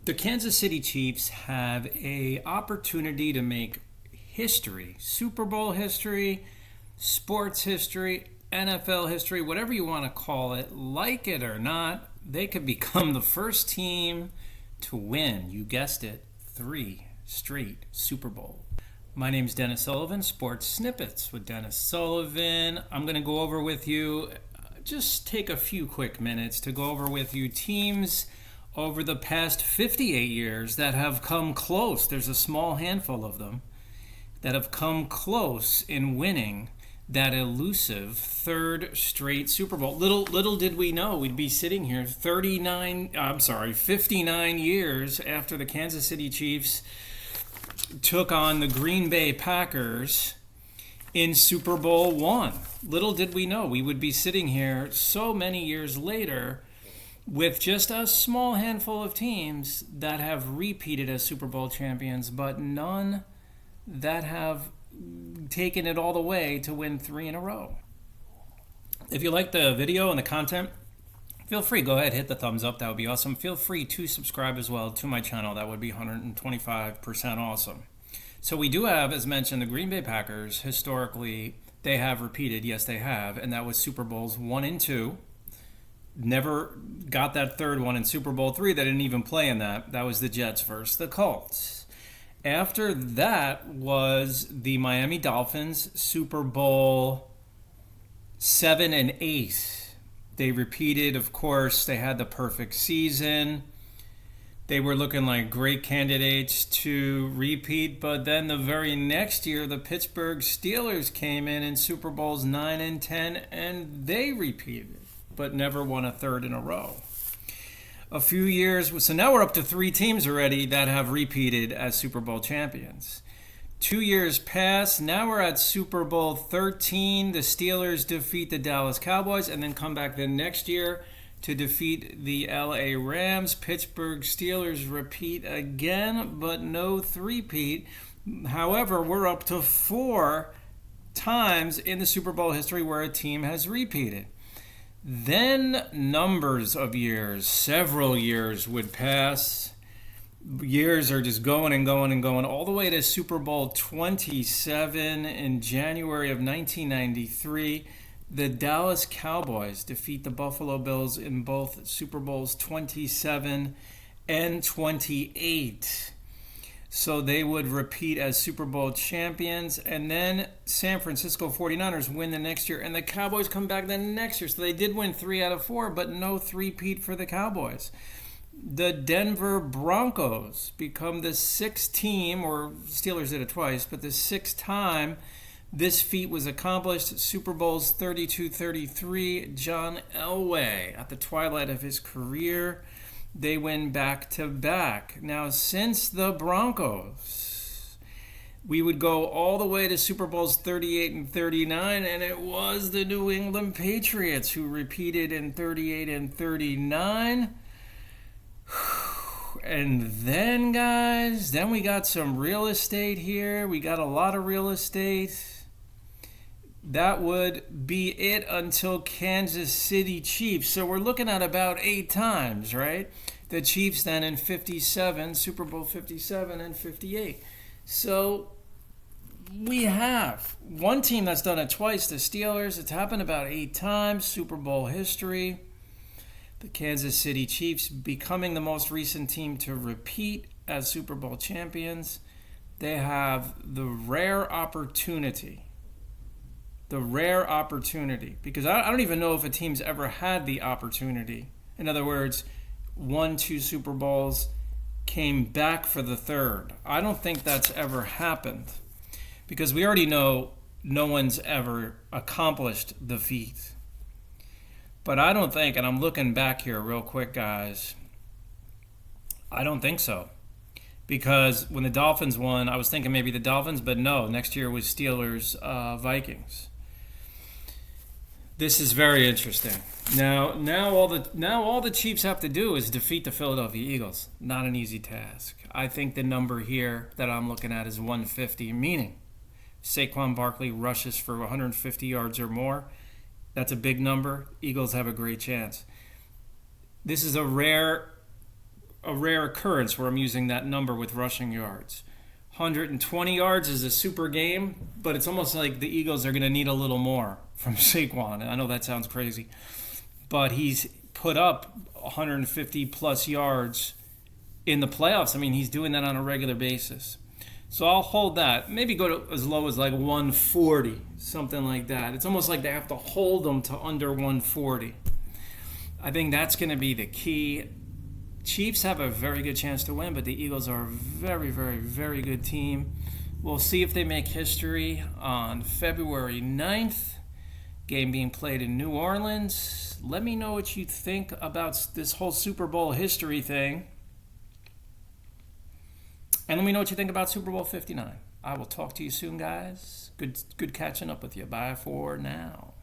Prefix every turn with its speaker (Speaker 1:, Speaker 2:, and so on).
Speaker 1: The Kansas City Chiefs have a opportunity to make history, Super Bowl history, sports history, NFL history, whatever you want to call it. Like it or not, they could become the first team to win, you guessed it, 3 straight Super Bowls. My name's Dennis Sullivan, Sports Snippets with Dennis Sullivan. I'm going to go over with you, just take a few quick minutes to go over with you teams over the past 58 years that have come close. There's a small handful of them that have come close in winning that elusive 3rd straight Super Bowl. Little did we know we'd be sitting here 59 years after the Kansas City Chiefs took on the Green Bay Packers in Super Bowl I. Little did we know we would be sitting here so many years later with just a small handful of teams that have repeated as Super Bowl champions, but none that have taken it all the way to win 3 in a row. If you like the video and the content, feel free, go ahead, hit the thumbs up. That would be awesome. Feel free to subscribe as well to my channel. That would be 125% awesome. So we do have, as mentioned, the Green Bay Packers. Historically, they have repeated. Yes, they have. And that was Super Bowls 1 and 2. Never got that third one in Super Bowl III. They didn't even play in that. That was the Jets versus the Colts. After that was the Miami Dolphins, Super Bowl 7 and 8. They repeated, of course. They had the perfect season. They were looking like great candidates to repeat, but then the very next year, the Pittsburgh Steelers came in Super Bowls 9 and 10, and they repeated, but never won a third in a row. A few years, so now we're up to 3 teams already that have repeated as Super Bowl champions. 2 years pass, now we're at Super Bowl 13. The Steelers defeat the Dallas Cowboys and then come back the next year to defeat the LA Rams. Pittsburgh Steelers repeat again, but no three-peat. However, we're up to 4 times in the Super Bowl history where a team has repeated. Then numbers of years, several years would pass. Years are just going and going and going all the way to Super Bowl 27 in January of 1993. The Dallas Cowboys defeat the Buffalo Bills in both Super Bowls 27 and 28. So they would repeat as Super Bowl champions. And then San Francisco 49ers win the next year. And the Cowboys come back the next year. So they did win 3 out of 4, but no three-peat for the Cowboys. The Denver Broncos become the 6th team, or Steelers did it twice, but the 6th time this feat was accomplished. Super Bowls 32-33. John Elway, at the twilight of his career, they win back-to-back. Now, since the Broncos, we would go all the way to Super Bowls 38 and 39, and it was the New England Patriots who repeated in 38 and 39. And then, guys, then we got some real estate here. We got a lot of real estate. That would be it until Kansas City Chiefs. So we're looking at about 8 times, right? The Chiefs then in 57, Super Bowl 57 and 58. So we have one team that's done it twice, the Steelers. It's happened about 8 times, Super Bowl history. The Kansas City Chiefs becoming the most recent team to repeat as Super Bowl champions. They have the rare opportunity, because I don't even know if a team's ever had the opportunity. In other words, won 2 Super Bowls, came back for the 3rd. I don't think that's ever happened, because we already know no one's ever accomplished the feat. But I don't think, and I'm looking back here real quick, guys, I don't think so. Because when the Dolphins won, I was thinking maybe the Dolphins, but no, next year was Steelers, Vikings. This is very interesting. Now all the Chiefs have to do is defeat the Philadelphia Eagles. Not an easy task. I think the number here that I'm looking at is 150, meaning Saquon Barkley rushes for 150 yards or more. That's a big number. Eagles have a great chance. This is a rare a rare occurrence where I'm using that number with rushing yards. 120 yards is a super game, but it's almost like the Eagles are going to need a little more from Saquon. I know that sounds crazy, but he's put up 150 plus yards in the playoffs. I mean, he's doing that on a regular basis. So I'll hold that. Maybe go to as low as like 140, something like that. It's almost like they have to hold them to under 140. I think that's going to be the key. Chiefs have a very good chance to win, but the Eagles are a very, very, very good team. We'll see if they make history on February 9th. Game being played in New Orleans. Let me know what you think about this whole Super Bowl history thing. And let me know what you think about Super Bowl 59. I will talk to you soon, guys. Good catching up with you. Bye for now.